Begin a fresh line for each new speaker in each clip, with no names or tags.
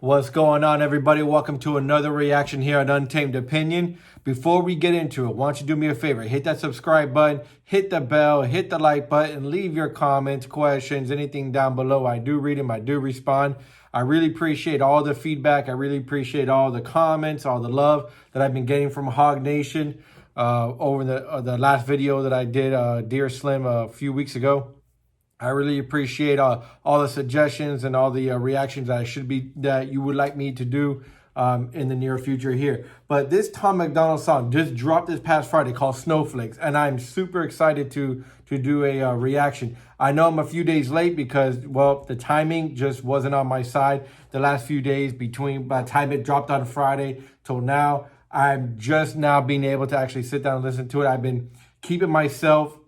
What's going on, everybody? Welcome to another reaction here on Untamed Opinion. Before we get into it, why don't you do me a favor? Hit that subscribe button, hit the bell, hit the like button, leave your comments, questions, anything down below. I do read them, I do respond. I really appreciate all the feedback. I really appreciate all the comments, all the love that I've been getting from Hog Nation over the last video that I did, Dear Slim, a few weeks ago. I really appreciate all the suggestions and all the reactions that you would like me to do in the near future here. But this Tom Macdonald song just dropped this past Friday called Snowflakes, and I'm super excited to do a reaction. I know I'm a few days late because, well, the timing just wasn't on my side the last few days by the time it dropped on Friday till now. I'm just now being able to actually sit down and listen to it. I've been keeping myself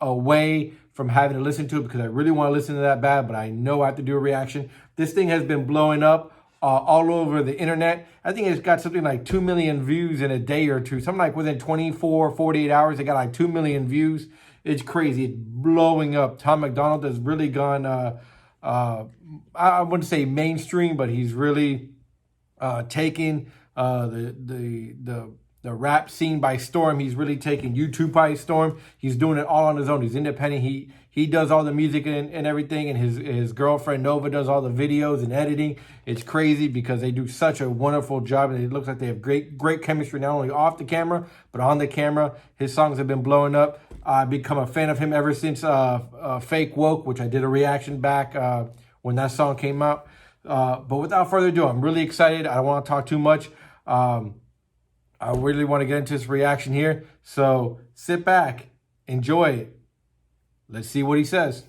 away from having to listen to it because I really want to listen to that bad, but I know I have to do a reaction. This thing has been blowing up all over the internet. I think it's got something like 2 million views in a day or two. Something like within 24, 48 hours, it got like 2 million views. It's crazy. It's blowing up. Tom Macdonald has really gone, I wouldn't say mainstream, but he's really taking the rap scene by storm. He's really taking YouTube by storm. He's doing it all on his own. He's independent. He does all the music and everything, and his girlfriend Nova does all the videos and editing. It's crazy because they do such a wonderful job, and it looks like they have great chemistry, not only off the camera, but on the camera. His songs have been blowing up. I've become a fan of him ever since Fake Woke, which I did a reaction back when that song came out. But without further ado, I'm really excited. I don't want to talk too much. I really want to get into this reaction here. So sit back, enjoy it. Let's see what he says.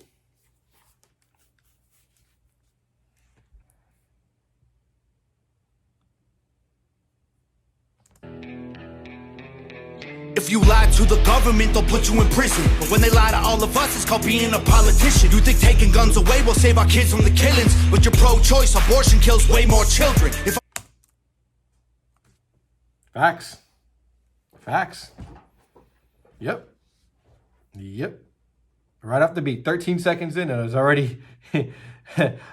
If you lie to the government, they'll put you in prison. But when they lie to all of us, it's called being a politician. You think taking guns away will save our kids from the killings? But you're pro-choice, abortion kills way more children.
Facts. Yep. Right off the beat, 13 seconds in, and it's already...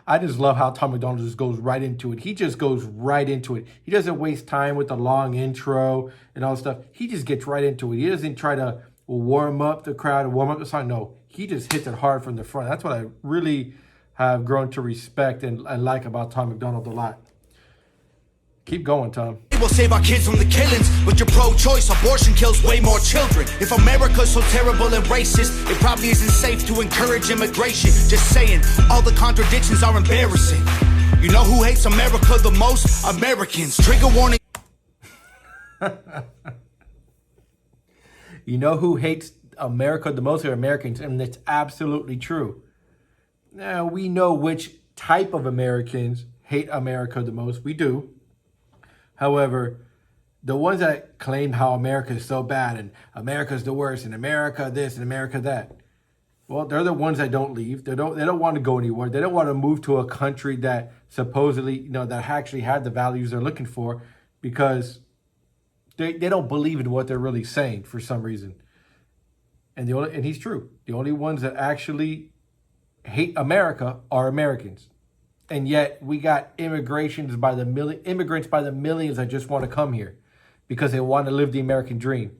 I just love how Tom Macdonald just goes right into it. He just goes right into it. He doesn't waste time with the long intro and all that stuff. He just gets right into it. He doesn't try to warm up the crowd and warm up the song. No, he just hits it hard from the front. That's what I really have grown to respect and like about Tom Macdonald a lot. Keep going, Tom.
It will save our kids from the killings, but you're pro-choice, abortion kills way more children. If America's so terrible and racist, it probably isn't safe to encourage immigration. Just saying, all the contradictions are embarrassing. You know who hates America the most? Americans. Trigger warning.
You know who hates America the most? Are Americans, and it's absolutely true. Now, we know which type of Americans hate America the most. We do. However, the ones that claim how America is so bad and America's the worst and America this and America that, well, they're the ones that don't leave. They don't want to go anywhere. They don't want to move to a country that supposedly, that actually had the values they're looking for, because they don't believe in what they're really saying for some reason. And he's true. The only ones that actually hate America are Americans. And yet we got immigrants by the millions that just want to come here because they want to live the American dream.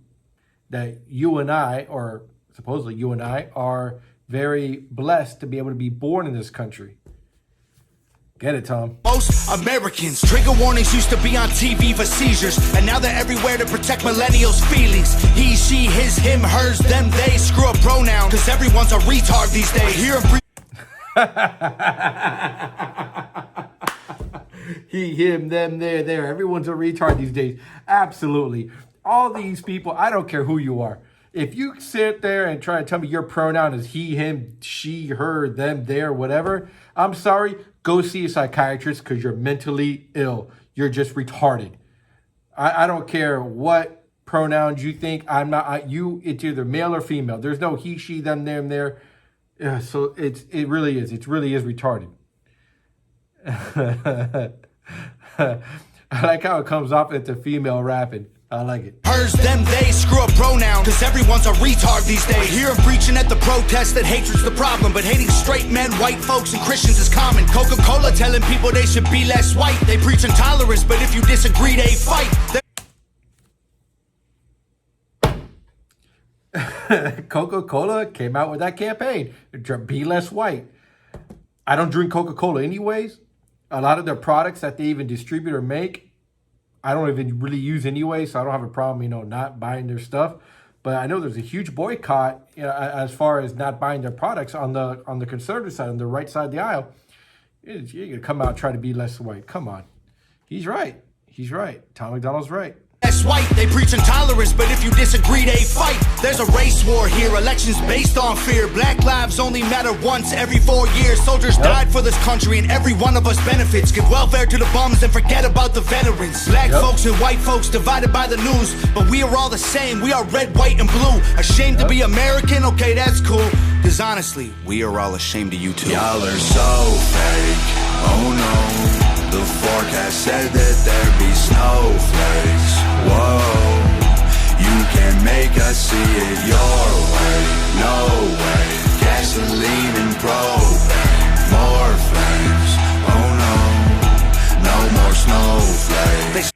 That you and I, or supposedly you and I, are very blessed to be able to be born in this country. Get it, Tom?
Most Americans. Trigger warnings used to be on TV for seizures, and now they're everywhere to protect millennials' feelings. He, she, his, him, hers, them, they. Screw a pronoun, because everyone's a retard these days.
He, him, them, there. Everyone's a retard these days. Absolutely. All these people, I don't care who you are. If you sit there and try to tell me your pronoun is he, him, she, her, them, there, whatever, I'm sorry, go see a psychiatrist because you're mentally ill. You're just retarded. I don't care what pronouns you think. It's either male or female. There's no he, she, them, there. So it really is retarded. I like how it comes off at the female rapping. I like it.
Hers, them, they, screw a pronoun, cause everyone's a retard these days. I hear them preaching at the protest that hatred's the problem, but hating straight men, white folks, and Christians is common. Coca-Cola telling people they should be less white. They preach intolerance, but if you disagree, they fight.
Coca-Cola came out with that campaign. Be less white. I don't drink Coca-Cola anyways. A lot of their products that they even distribute or make, I don't even really use anyway, so I don't have a problem, not buying their stuff. But I know there's a huge boycott, as far as not buying their products on the conservative side, on the right side of the aisle. You're gonna come out and try to be less white. Come on. He's right. He's right. Tom Macdonald's right.
That's white, they preach intolerance, but if you disagree, they fight. There's a race war here, elections based on fear. Black lives only matter once every 4 years. Soldiers died for this country and every one of us benefits. Give welfare to the bums and forget about the veterans. Black folks and white folks divided by the news, but we are all the same. We are red, white, and blue. Ashamed to be American? Okay, that's cool. Cause honestly, we are all ashamed of you too.
Y'all are so fake, oh no. The forecast said that there'd be snowflakes. Whoa, you can make us see it your way. No way, gasoline and propane. More flames,
oh no, no more snowflakes.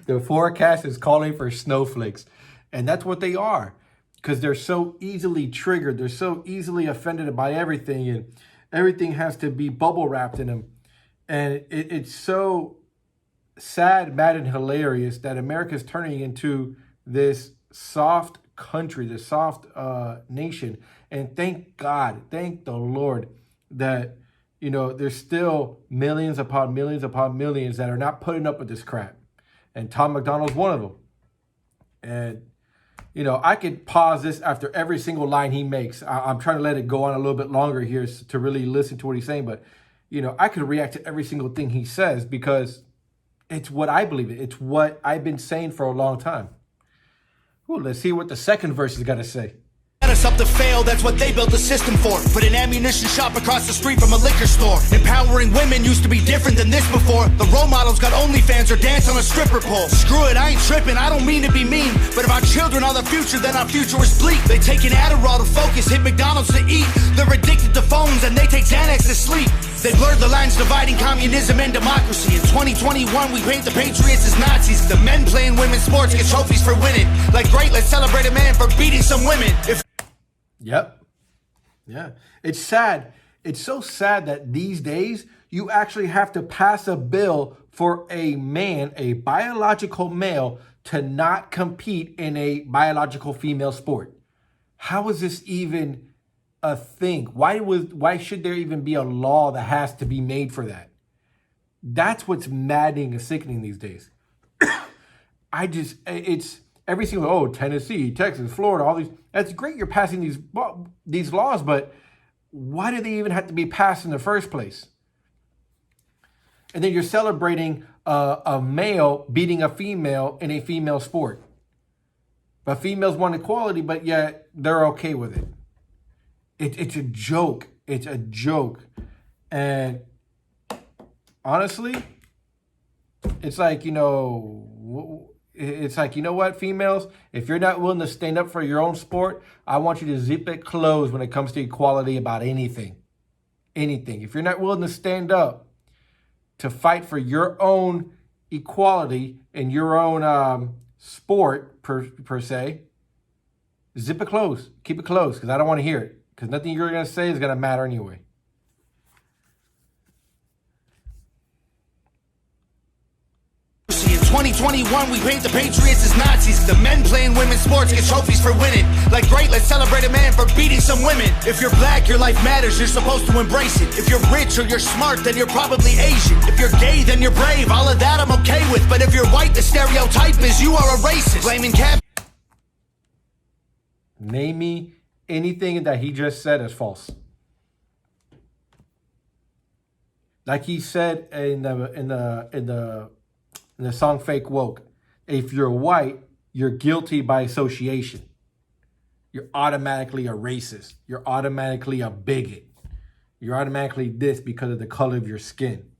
The forecast is calling for snowflakes. And that's what they are. Because they're so easily triggered. They're so easily offended by everything. And everything has to be bubble wrapped in them. And it's so sad, mad, and hilarious that America's turning into this soft country, this soft nation. And thank God, thank the Lord that, there's still millions upon millions upon millions that are not putting up with this crap. And Tom Macdonald's one of them. And I could pause this after every single line he makes. I'm trying to let it go on a little bit longer here to really listen to what he's saying. But, I could react to every single thing he says because it's what I believe in. It's what I've been saying for a long time. Well, let's see what the second verse is got to say.
Us up to fail, that's what they built the system for. Put an ammunition shop across the street from a liquor store. Empowering women used to be different than this before. The role models got OnlyFans or dance on a stripper pole. Screw it, I ain't tripping, I don't mean to be mean, but if our children are the future, then our future is bleak. They take an Adderall to focus, hit McDonald's to eat. They're addicted to phones and they take Xanax to sleep. They blurred the lines dividing communism and democracy. In 2021, we paint the patriots as Nazis. The men playing women's sports get trophies for winning. Like, great, let's celebrate a man for beating some women.
Yep. Yeah. It's sad. It's so sad that these days you actually have to pass a bill for a man, a biological male, to not compete in a biological female sport. How is this even a thing? Why should there even be a law that has to be made for that? That's what's maddening and sickening these days. It's every single, Tennessee, Texas, Florida, all these. That's great you're passing these laws, but why do they even have to be passed in the first place? And then you're celebrating a male beating a female in a female sport. But females want equality, but yet they're okay with it. It's a joke. It's a joke. And honestly, it's like, it's like, you know what, females? If you're not willing to stand up for your own sport, I want you to zip it closed when it comes to equality about anything. Anything. If you're not willing to stand up to fight for your own equality in your own sport, per se, zip it closed. Keep it closed, because I don't want to hear it. Because nothing you're going to say is going to matter anyway.
2021, we paint the patriots as Nazis. The men playing women's sports get trophies for winning. Like, great, let's celebrate a man for beating some women. If you're black, your life matters, you're supposed to embrace it. If you're rich or you're smart, then you're probably Asian. If you're gay, then you're brave, all of that I'm okay with. But if you're white, the stereotype is you are a racist. Blaming
Name me anything that he just said as false. Like he said in the song Fake Woke, if you're white, you're guilty by association. You're automatically a racist. You're automatically a bigot. You're automatically this because of the color of your skin.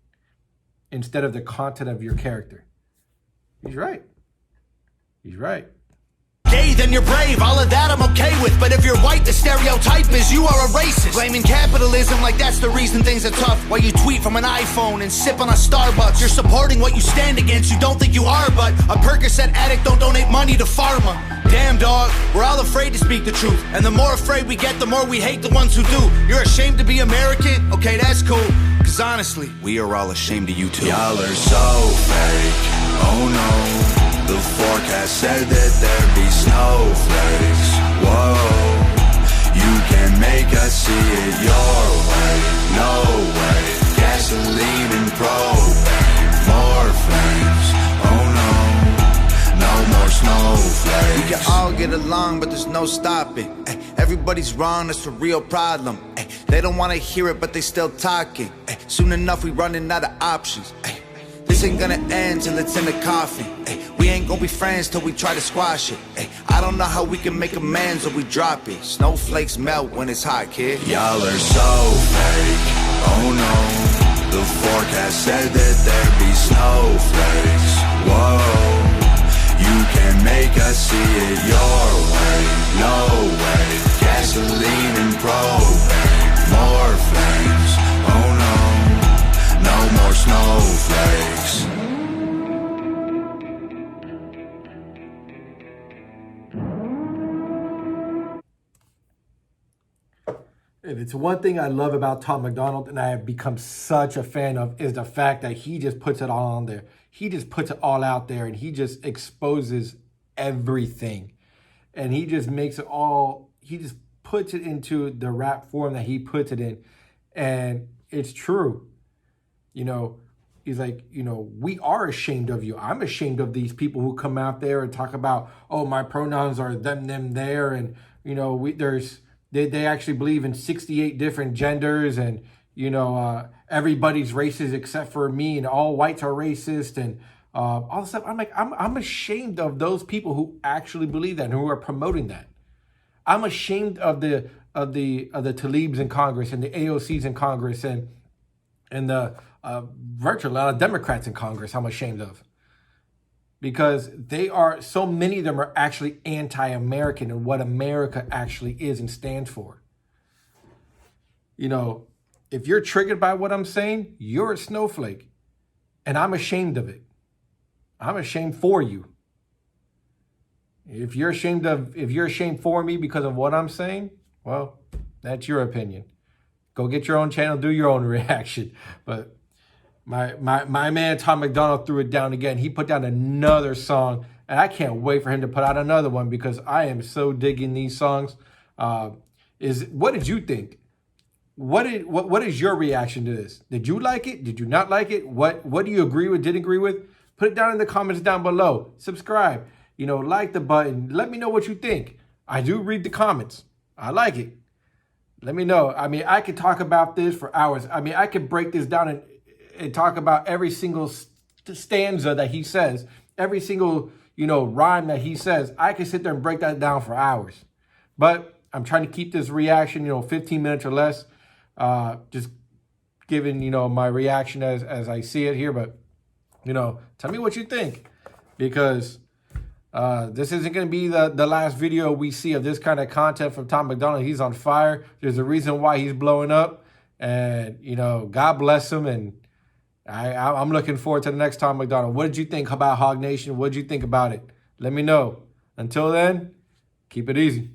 instead of the content of your character. He's right. He's right.
Gay, then you're brave, all of that I'm okay with. But if you're white, the stereotype is you are a racist. Blaming capitalism like that's the reason things are tough. While you tweet from an iPhone and sip on a Starbucks. You're supporting what you stand against, you don't think you are. But a Percocet addict don't donate money to pharma. Damn dog, we're all afraid to speak the truth. And the more afraid we get, the more we hate the ones who do. You're ashamed to be American? Okay, that's cool. Cause honestly, we are all ashamed of you too.
Y'all are so fake, oh no. The forecast said that there'd be snowflakes. Whoa, you can make us see it your way. No way, gasoline and propane, more flames. Oh no, no more snowflakes.
We can all get along, but there's no stopping. Everybody's wrong, that's a real problem. They don't wanna hear it, but they still talking. Soon enough, we running out of options. This ain't gonna end till it's in the coffin. We ain't gonna be friends till we try to squash it. I don't know how we can make amends or we drop it. Snowflakes melt when it's hot, kid.
Y'all are so fake, oh no. The forecast said that there'd be snowflakes. Whoa, you can make us see it your way. No way, gasoline and propane, more flames. Oh no, no more snowflakes.
And it's one thing I love about Tom Macdonald, and I have become such a fan of, is the fact that he just puts it all on there. He just puts it all out there, and he just exposes everything. And he just makes it all, he just puts it into the rap form that he puts it in. And it's true. You know, he's like, you know, we are ashamed of you. I'm ashamed of these people who come out there and talk about, oh, my pronouns are them, there. And, you know, they actually believe in 68 different genders, and, you know, everybody's racist except for me, and all whites are racist, and all this stuff. I'm like, I'm ashamed of those people who actually believe that and who are promoting that. I'm ashamed of the Talibs in Congress and the AOCs in Congress and the virtually a lot of Democrats in Congress. I'm ashamed of. Because so many of them are actually anti-American and what America actually is and stands for. You know, if you're triggered by what I'm saying, you're a snowflake. And I'm ashamed of it. I'm ashamed for you. If you're ashamed for me because of what I'm saying, well, that's your opinion. Go get your own channel, do your own reaction. But my man Tom Macdonald threw it down again. He put down another song, and I can't wait for him to put out another one because I am so digging these songs. What did you think? What is your reaction to this? Did you like it? Did you not like it? What do you agree with? Didn't agree with? Put it down in the comments down below. Subscribe. You know, like the button. Let me know what you think. I do read the comments. I like it. Let me know. I mean, I could talk about this for hours. I mean, I could break this down and talk about every single stanza that he says, every single, you know, rhyme that he says. I can sit there and break that down for hours. But I'm trying to keep this reaction, you know, 15 minutes or less. Just giving, you know, my reaction as I see it here. But, you know, tell me what you think. Because this isn't going to be the last video we see of this kind of content from Tom Macdonald. He's on fire. There's a reason why he's blowing up. And, you know, God bless him. And I'm looking forward to the next Tom Macdonald. What did you think about Hog Nation? What did you think about it? Let me know. Until then, keep it easy.